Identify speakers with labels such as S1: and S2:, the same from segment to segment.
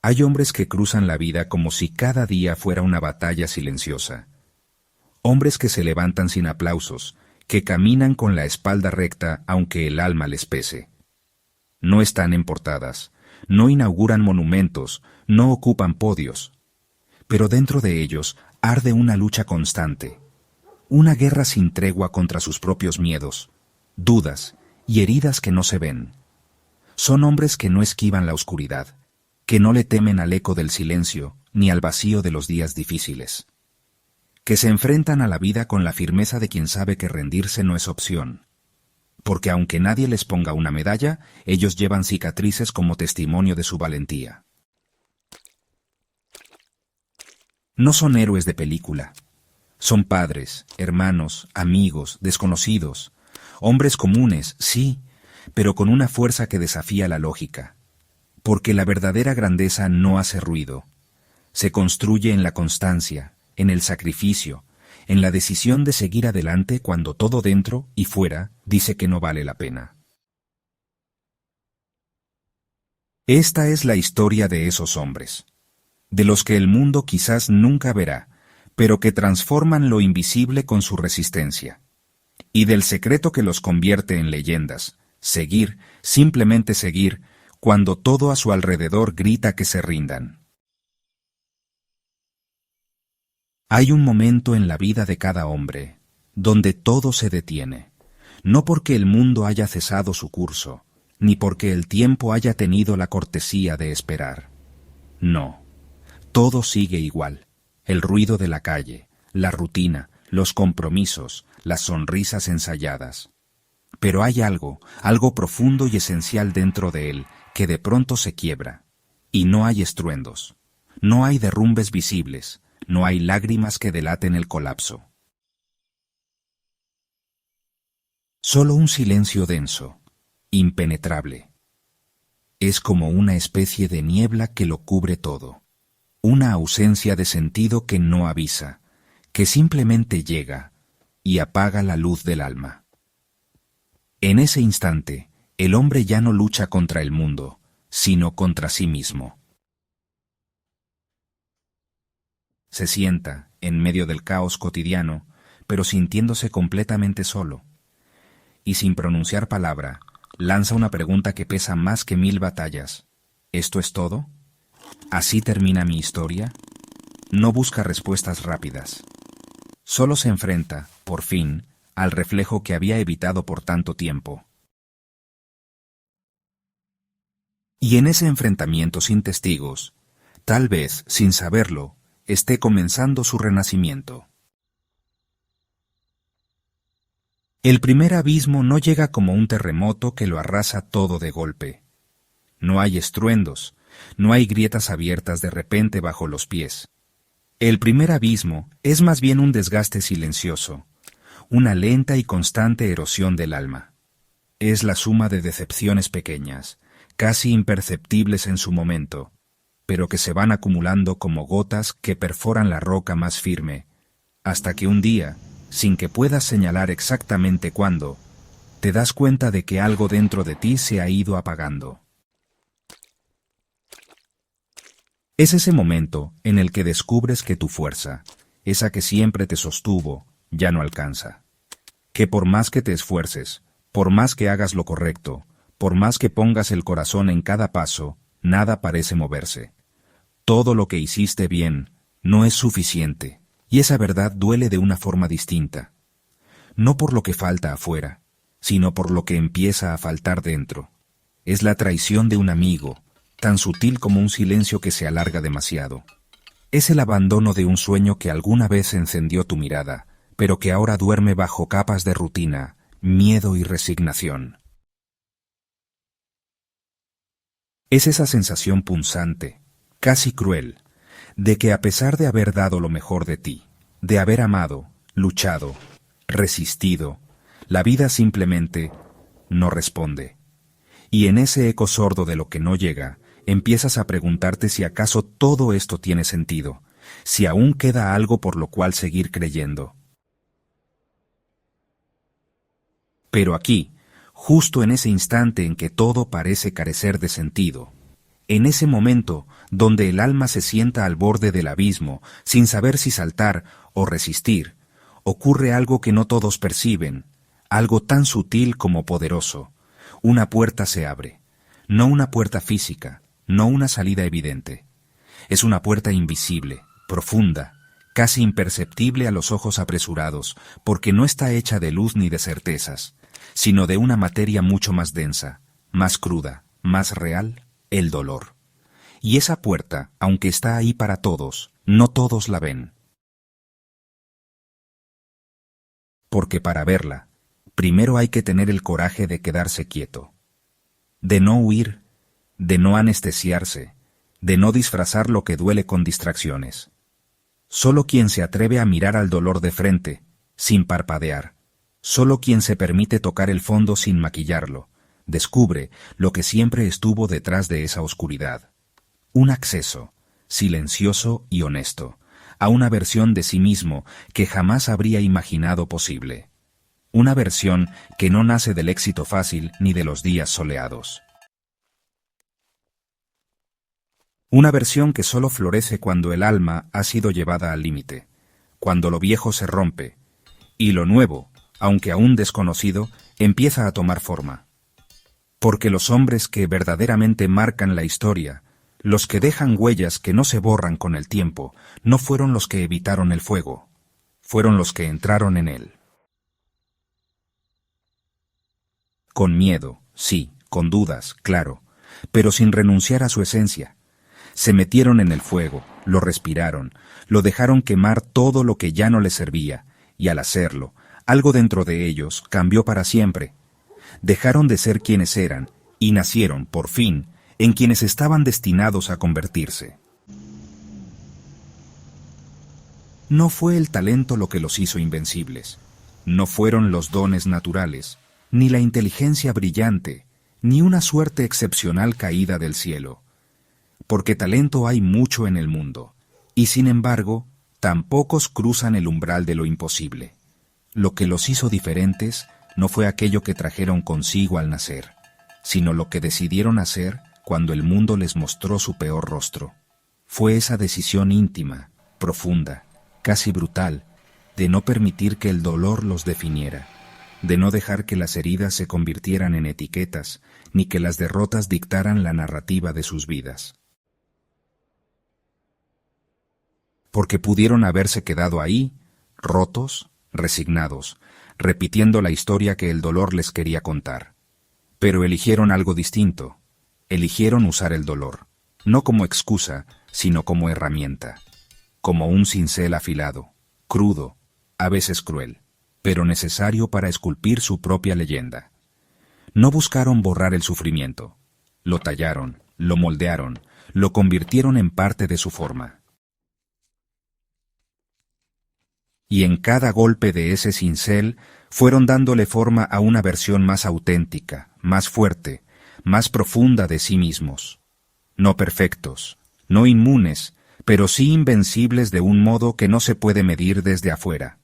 S1: Hay hombres que cruzan la vida como si cada día fuera una batalla silenciosa. Hombres que se levantan sin aplausos, que caminan con la espalda recta aunque el alma les pese. No están en portadas, no inauguran monumentos, no ocupan podios. Pero dentro de ellos arde una lucha constante, una guerra sin tregua contra sus propios miedos, dudas y heridas que no se ven. Son hombres que no esquivan la oscuridad, que no le temen al eco del silencio ni al vacío de los días difíciles, que se enfrentan a la vida con la firmeza de quien sabe que rendirse no es opción, porque aunque nadie les ponga una medalla, ellos llevan cicatrices como testimonio de su valentía. No son héroes de película. Son padres, hermanos, amigos, desconocidos, hombres comunes, sí, pero con una fuerza que desafía la lógica. Porque la verdadera grandeza no hace ruido. Se construye en la constancia, en el sacrificio, en la decisión de seguir adelante cuando todo dentro y fuera dice que no vale la pena. Esta es la historia de esos hombres, de los que el mundo quizás nunca verá, pero que transforman lo invisible con su resistencia, y del secreto que los convierte en leyendas, seguir, simplemente seguir, cuando todo a su alrededor grita que se rindan. Hay un momento en la vida de cada hombre donde todo se detiene, no porque el mundo haya cesado su curso, ni porque el tiempo haya tenido la cortesía de esperar. No, todo sigue igual, el ruido de la calle, la rutina, los compromisos, las sonrisas ensayadas. Pero hay algo profundo y esencial dentro de él, que de pronto se quiebra, y no hay estruendos, no hay derrumbes visibles, no hay lágrimas que delaten el colapso. Solo un silencio denso, impenetrable. Es como una especie de niebla que lo cubre todo, una ausencia de sentido que no avisa, que simplemente llega y apaga la luz del alma. En ese instante, el hombre ya no lucha contra el mundo, sino contra sí mismo. Se sienta, en medio del caos cotidiano, pero sintiéndose completamente solo. Y sin pronunciar palabra, lanza una pregunta que pesa más que 1000 batallas. ¿Esto es todo? ¿Así termina mi historia? No busca respuestas rápidas. Solo se enfrenta, por fin, al reflejo que había evitado por tanto tiempo. Y en ese enfrentamiento sin testigos, tal vez, sin saberlo, esté comenzando su renacimiento. El primer abismo no llega como un terremoto que lo arrasa todo de golpe. No hay estruendos, no hay grietas abiertas de repente bajo los pies. El primer abismo es más bien un desgaste silencioso, una lenta y constante erosión del alma. Es la suma de decepciones pequeñas, casi imperceptibles en su momento, pero que se van acumulando como gotas que perforan la roca más firme, hasta que un día, sin que puedas señalar exactamente cuándo, te das cuenta de que algo dentro de ti se ha ido apagando. Es ese momento en el que descubres que tu fuerza, esa que siempre te sostuvo, ya no alcanza. Que por más que te esfuerces, por más que hagas lo correcto, por más que pongas el corazón en cada paso, nada parece moverse. Todo lo que hiciste bien no es suficiente, y esa verdad duele de una forma distinta. No por lo que falta afuera, sino por lo que empieza a faltar dentro. Es la traición de un amigo, tan sutil como un silencio que se alarga demasiado. Es el abandono de un sueño que alguna vez encendió tu mirada, pero que ahora duerme bajo capas de rutina, miedo y resignación. Es esa sensación punzante, casi cruel, de que a pesar de haber dado lo mejor de ti, de haber amado, luchado, resistido, la vida simplemente no responde. Y en ese eco sordo de lo que no llega, empiezas a preguntarte si acaso todo esto tiene sentido, si aún queda algo por lo cual seguir creyendo. Pero aquí, justo en ese instante en que todo parece carecer de sentido, En ese momento, donde el alma se sienta al borde del abismo, sin saber si saltar o resistir, ocurre algo que no todos perciben, algo tan sutil como poderoso. Una puerta se abre, no una puerta física, no una salida evidente. Es una puerta invisible, profunda, casi imperceptible a los ojos apresurados, porque no está hecha de luz ni de certezas, sino de una materia mucho más densa, más cruda, más real, el dolor. Y esa puerta, aunque está ahí para todos, no todos la ven. Porque para verla, primero hay que tener el coraje de quedarse quieto, de no huir, de no anestesiarse, de no disfrazar lo que duele con distracciones. Solo quien se atreve a mirar al dolor de frente, sin parpadear, solo quien se permite tocar el fondo sin maquillarlo, descubre lo que siempre estuvo detrás de esa oscuridad. Un acceso, silencioso y honesto, a una versión de sí mismo que jamás habría imaginado posible. Una versión que no nace del éxito fácil ni de los días soleados. Una versión que solo florece cuando el alma ha sido llevada al límite, cuando lo viejo se rompe, y lo nuevo, aunque aún desconocido, empieza a tomar forma. Porque los hombres que verdaderamente marcan la historia, los que dejan huellas que no se borran con el tiempo, no fueron los que evitaron el fuego, fueron los que entraron en él. Con miedo, sí, con dudas, claro, pero sin renunciar a su esencia. Se metieron en el fuego, lo respiraron, lo dejaron quemar todo lo que ya no les servía, y al hacerlo, algo dentro de ellos cambió para siempre. Dejaron de ser quienes eran, y nacieron, por fin, en quienes estaban destinados a convertirse. No fue el talento lo que los hizo invencibles, no fueron los dones naturales, ni la inteligencia brillante, ni una suerte excepcional caída del cielo. Porque talento hay mucho en el mundo, y sin embargo, tan pocos cruzan el umbral de lo imposible. Lo que los hizo diferentes no fue aquello que trajeron consigo al nacer, sino lo que decidieron hacer cuando el mundo les mostró su peor rostro. Fue esa decisión íntima, profunda, casi brutal, de no permitir que el dolor los definiera, de no dejar que las heridas se convirtieran en etiquetas, ni que las derrotas dictaran la narrativa de sus vidas. Porque pudieron haberse quedado ahí, rotos, resignados, repitiendo la historia que el dolor les quería contar. Pero eligieron algo distinto. Eligieron usar el dolor, no como excusa, sino como herramienta, como un cincel afilado, crudo, a veces cruel, pero necesario para esculpir su propia leyenda. No buscaron borrar el sufrimiento, lo tallaron, lo moldearon, lo convirtieron en parte de su forma. Y en cada golpe de ese cincel fueron dándole forma a una versión más auténtica, más fuerte, más profunda de sí mismos. No perfectos, no inmunes, pero sí invencibles de un modo que no se puede medir desde afuera.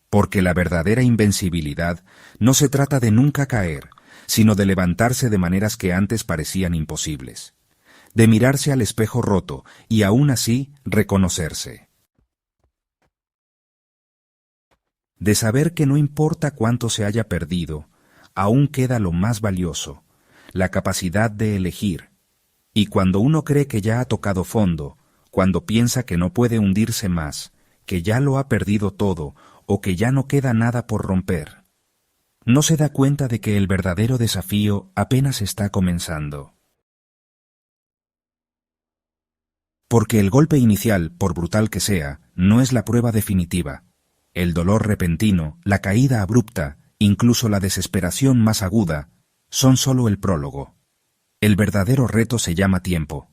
S1: Porque la verdadera invencibilidad no se trata de nunca caer, sino de levantarse de maneras que antes parecían imposibles. De mirarse al espejo roto y aún así reconocerse. De saber que no importa cuánto se haya perdido, aún queda lo más valioso, la capacidad de elegir. Y cuando uno cree que ya ha tocado fondo, cuando piensa que no puede hundirse más, que ya lo ha perdido todo o que ya no queda nada por romper, no se da cuenta de que el verdadero desafío apenas está comenzando. Porque el golpe inicial, por brutal que sea, no es la prueba definitiva. El dolor repentino, la caída abrupta, incluso la desesperación más aguda, son solo el prólogo. El verdadero reto se llama tiempo.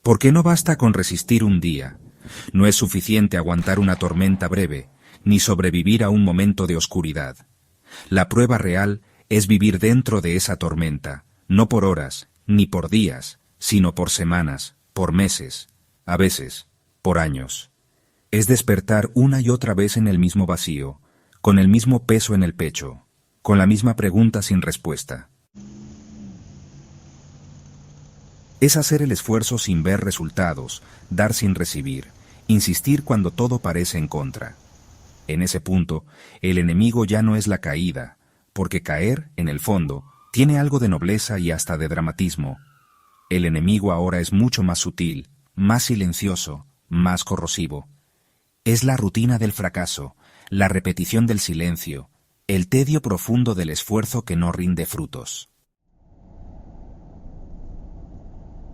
S1: Porque no basta con resistir un día, no es suficiente aguantar una tormenta breve, ni sobrevivir a un momento de oscuridad. La prueba real es vivir dentro de esa tormenta, no por horas, ni por días, sino por semanas, por meses, a veces, por años. Es despertar una y otra vez en el mismo vacío, con el mismo peso en el pecho, con la misma pregunta sin respuesta. Es hacer el esfuerzo sin ver resultados, dar sin recibir, insistir cuando todo parece en contra. En ese punto, el enemigo ya no es la caída, porque caer, en el fondo, tiene algo de nobleza y hasta de dramatismo. El enemigo ahora es mucho más sutil, más silencioso, más corrosivo. Es la rutina del fracaso, la repetición del silencio, el tedio profundo del esfuerzo que no rinde frutos.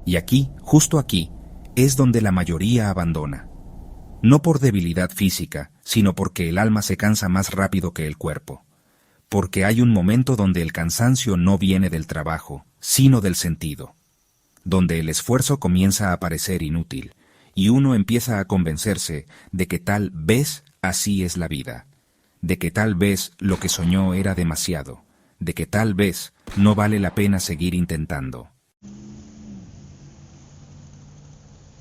S1: Y aquí, justo aquí, es donde la mayoría abandona. No por debilidad física, sino porque el alma se cansa más rápido que el cuerpo. Porque hay un momento donde el cansancio no viene del trabajo, sino del sentido. Donde el esfuerzo comienza a parecer inútil, y uno empieza a convencerse de que tal vez así es la vida, de que tal vez lo que soñó era demasiado, de que tal vez no vale la pena seguir intentando.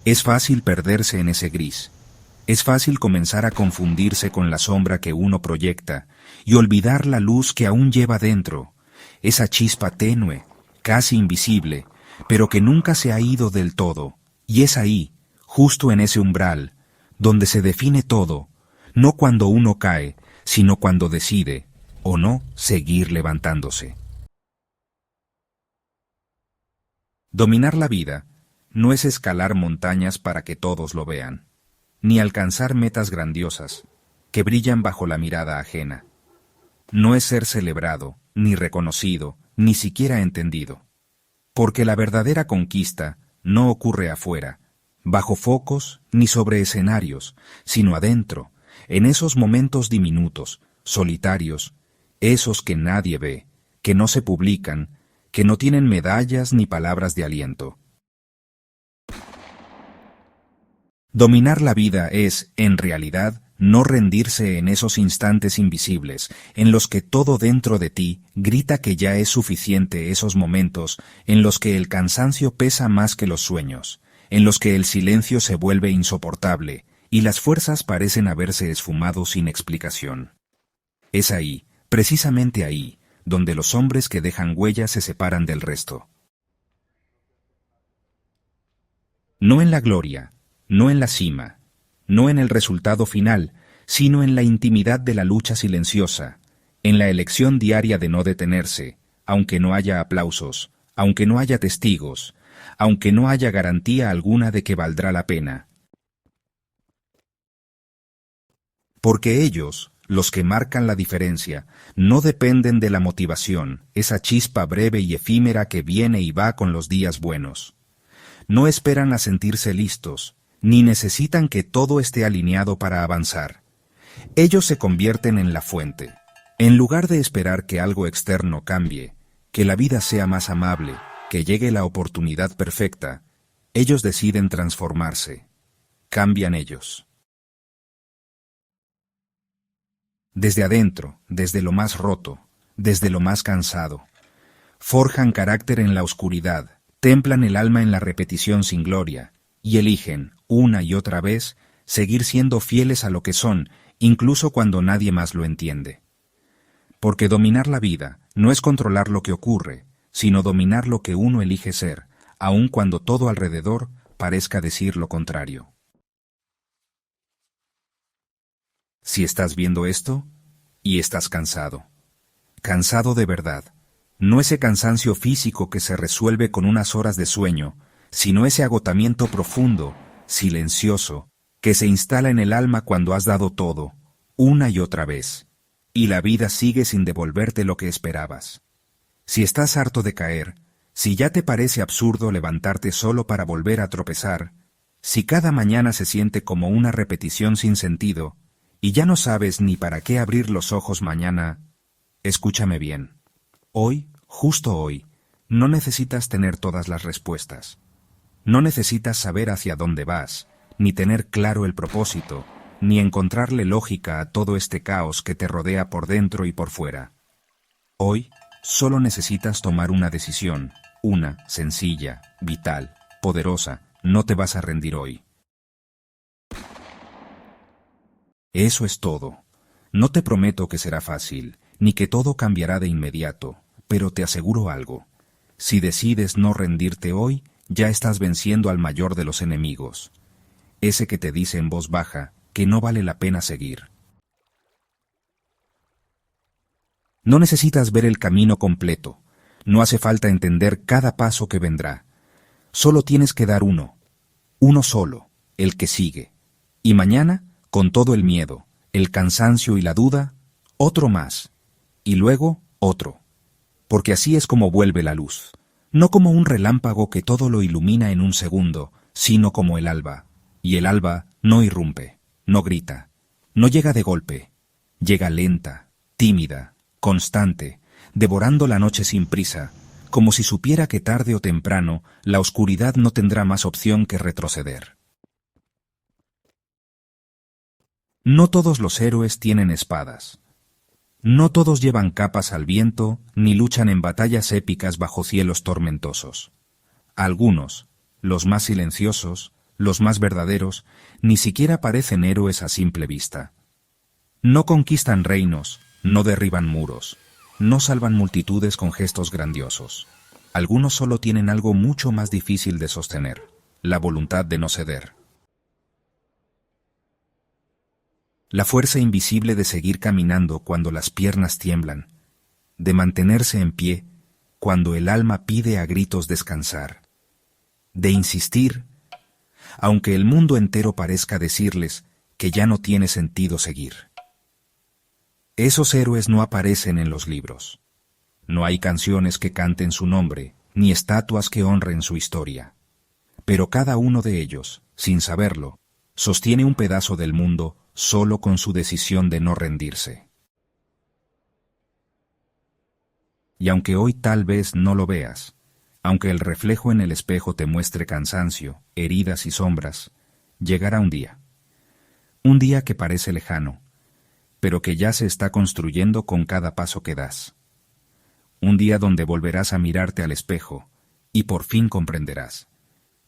S1: Es fácil perderse en ese gris. Es fácil comenzar a confundirse con la sombra que uno proyecta y olvidar la luz que aún lleva dentro, esa chispa tenue, casi invisible, pero que nunca se ha ido del todo, y es ahí, justo en ese umbral, donde se define todo, no cuando uno cae, sino cuando decide, o no, seguir levantándose. Dominar la vida no es escalar montañas para que todos lo vean, ni alcanzar metas grandiosas, que brillan bajo la mirada ajena. No es ser celebrado, ni reconocido, ni siquiera entendido. Porque la verdadera conquista no ocurre afuera, bajo focos, ni sobre escenarios, sino adentro, en esos momentos diminutos, solitarios, esos que nadie ve, que no se publican, que no tienen medallas ni palabras de aliento. Dominar la vida es, en realidad, no rendirse en esos instantes invisibles, en los que todo dentro de ti grita que ya es suficiente, esos momentos en los que el cansancio pesa más que los sueños, en los que el silencio se vuelve insoportable y las fuerzas parecen haberse esfumado sin explicación. Es ahí, precisamente ahí, donde los hombres que dejan huella se separan del resto. No en la gloria, no en la cima, no en el resultado final, sino en la intimidad de la lucha silenciosa, en la elección diaria de no detenerse, aunque no haya aplausos, aunque no haya testigos, aunque no haya garantía alguna de que valdrá la pena. Porque ellos, los que marcan la diferencia, no dependen de la motivación, esa chispa breve y efímera que viene y va con los días buenos. No esperan a sentirse listos, ni necesitan que todo esté alineado para avanzar. Ellos se convierten en la fuente. En lugar de esperar que algo externo cambie, que la vida sea más amable, que llegue la oportunidad perfecta, ellos deciden transformarse. Cambian ellos. Desde adentro, desde lo más roto, desde lo más cansado. Forjan carácter en la oscuridad, templan el alma en la repetición sin gloria, y eligen, una y otra vez, seguir siendo fieles a lo que son, incluso cuando nadie más lo entiende. Porque dominar la vida no es controlar lo que ocurre, sino dominar lo que uno elige ser, aun cuando todo alrededor parezca decir lo contrario. Si estás viendo esto, y estás cansado, cansado de verdad, no ese cansancio físico que se resuelve con unas horas de sueño, sino ese agotamiento profundo, silencioso, que se instala en el alma cuando has dado todo, una y otra vez, y la vida sigue sin devolverte lo que esperabas. Si estás harto de caer, si ya te parece absurdo levantarte solo para volver a tropezar, si cada mañana se siente como una repetición sin sentido, y ya no sabes ni para qué abrir los ojos mañana, escúchame bien. Hoy, justo hoy, no necesitas tener todas las respuestas. No necesitas saber hacia dónde vas, ni tener claro el propósito, ni encontrarle lógica a todo este caos que te rodea por dentro y por fuera. Hoy, solo necesitas tomar una decisión, una, sencilla, vital, poderosa. No te vas a rendir hoy. Eso es todo. No te prometo que será fácil, ni que todo cambiará de inmediato, pero te aseguro algo. Si decides no rendirte hoy, ya estás venciendo al mayor de los enemigos, ese que te dice en voz baja que no vale la pena seguir. No necesitas ver el camino completo, no hace falta entender cada paso que vendrá. Solo tienes que dar uno solo, el que sigue. Y mañana, con todo el miedo, el cansancio y la duda, otro más. Y luego, otro. Porque así es como vuelve la luz. No como un relámpago que todo lo ilumina en un segundo, sino como el alba. Y el alba no irrumpe, no grita, no llega de golpe. Llega lenta, tímida, constante, devorando la noche sin prisa, como si supiera que tarde o temprano la oscuridad no tendrá más opción que retroceder. No todos los héroes tienen espadas. No todos llevan capas al viento ni luchan en batallas épicas bajo cielos tormentosos. Algunos, los más silenciosos, los más verdaderos, ni siquiera parecen héroes a simple vista. No conquistan reinos, no derriban muros, no salvan multitudes con gestos grandiosos. Algunos solo tienen algo mucho más difícil de sostener, la voluntad de no ceder. La fuerza invisible de seguir caminando cuando las piernas tiemblan, de mantenerse en pie cuando el alma pide a gritos descansar, de insistir, aunque el mundo entero parezca decirles que ya no tiene sentido seguir. Esos héroes no aparecen en los libros. No hay canciones que canten su nombre, ni estatuas que honren su historia. Pero cada uno de ellos, sin saberlo, sostiene un pedazo del mundo solo con su decisión de no rendirse. Y aunque hoy tal vez no lo veas, aunque el reflejo en el espejo te muestre cansancio, heridas y sombras, llegará un día que parece lejano, pero que ya se está construyendo con cada paso que das. Un día donde volverás a mirarte al espejo y por fin comprenderás.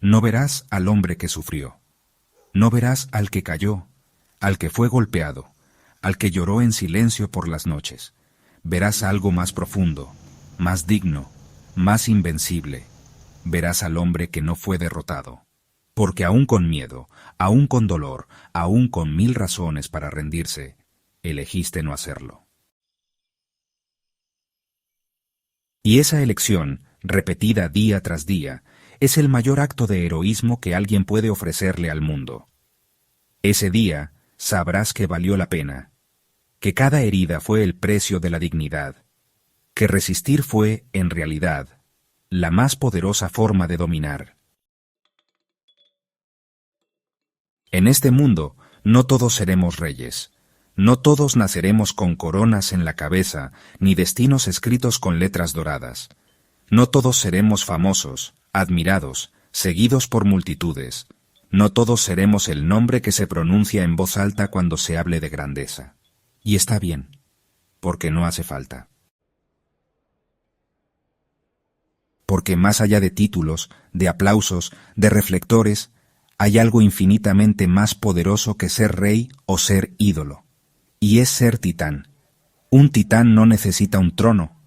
S1: No verás al hombre que sufrió, no verás al que cayó, al que fue golpeado, al que lloró en silencio por las noches. Verás algo más profundo, más digno, más invencible. Verás al hombre que no fue derrotado. Porque aún con miedo, aún con dolor, aún con 1000 razones para rendirse, elegiste no hacerlo. Y esa elección, repetida día tras día, es el mayor acto de heroísmo que alguien puede ofrecerle al mundo. Ese día sabrás que valió la pena, que cada herida fue el precio de la dignidad, que resistir fue, en realidad, la más poderosa forma de dominar. En este mundo, no todos seremos reyes. No todos naceremos con coronas en la cabeza, ni destinos escritos con letras doradas. No todos seremos famosos, admirados, seguidos por multitudes. No todos seremos el nombre que se pronuncia en voz alta cuando se hable de grandeza. Y está bien, porque no hace falta. Porque más allá de títulos, de aplausos, de reflectores, hay algo infinitamente más poderoso que ser rey o ser ídolo. Y es ser titán. Un titán no necesita un trono,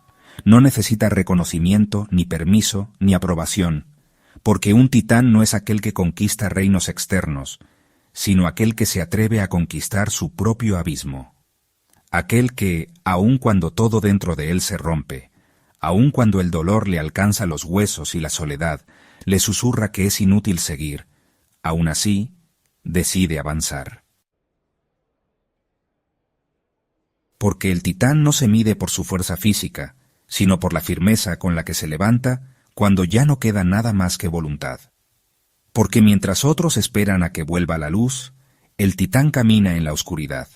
S1: no necesita reconocimiento, ni permiso, ni aprobación, porque un titán no es aquel que conquista reinos externos, sino aquel que se atreve a conquistar su propio abismo. Aquel que, aun cuando todo dentro de él se rompe, aun cuando el dolor le alcanza los huesos y la soledad le susurra que es inútil seguir, aun así, decide avanzar. Porque el titán no se mide por su fuerza física, sino por la firmeza con la que se levanta cuando ya no queda nada más que voluntad. Porque mientras otros esperan a que vuelva la luz, el titán camina en la oscuridad.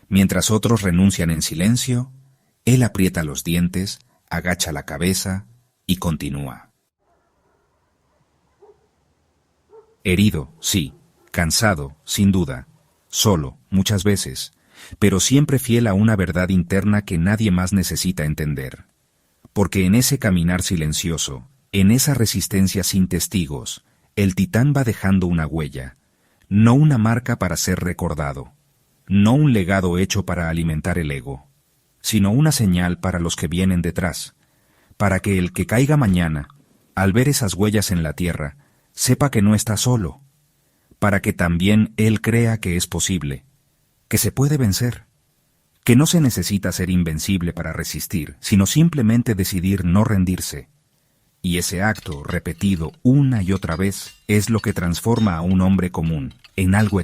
S1: Mientras otros renuncian en silencio, él aprieta los dientes, agacha la cabeza y continúa. Herido, sí, cansado, sin duda, solo, muchas veces, pero siempre fiel a una verdad interna que nadie más necesita entender. Porque en ese caminar silencioso, en esa resistencia sin testigos, el titán va dejando una huella, no una marca para ser recordado, no un legado hecho para alimentar el ego, sino una señal para los que vienen detrás, para que el que caiga mañana, Al ver esas huellas en la tierra, sepa que no está solo, para que también él crea que es posible, que se puede vencer, que no se necesita ser invencible para resistir, sino simplemente decidir no rendirse. Y ese acto, repetido una y otra vez, es lo que transforma a un hombre común en algo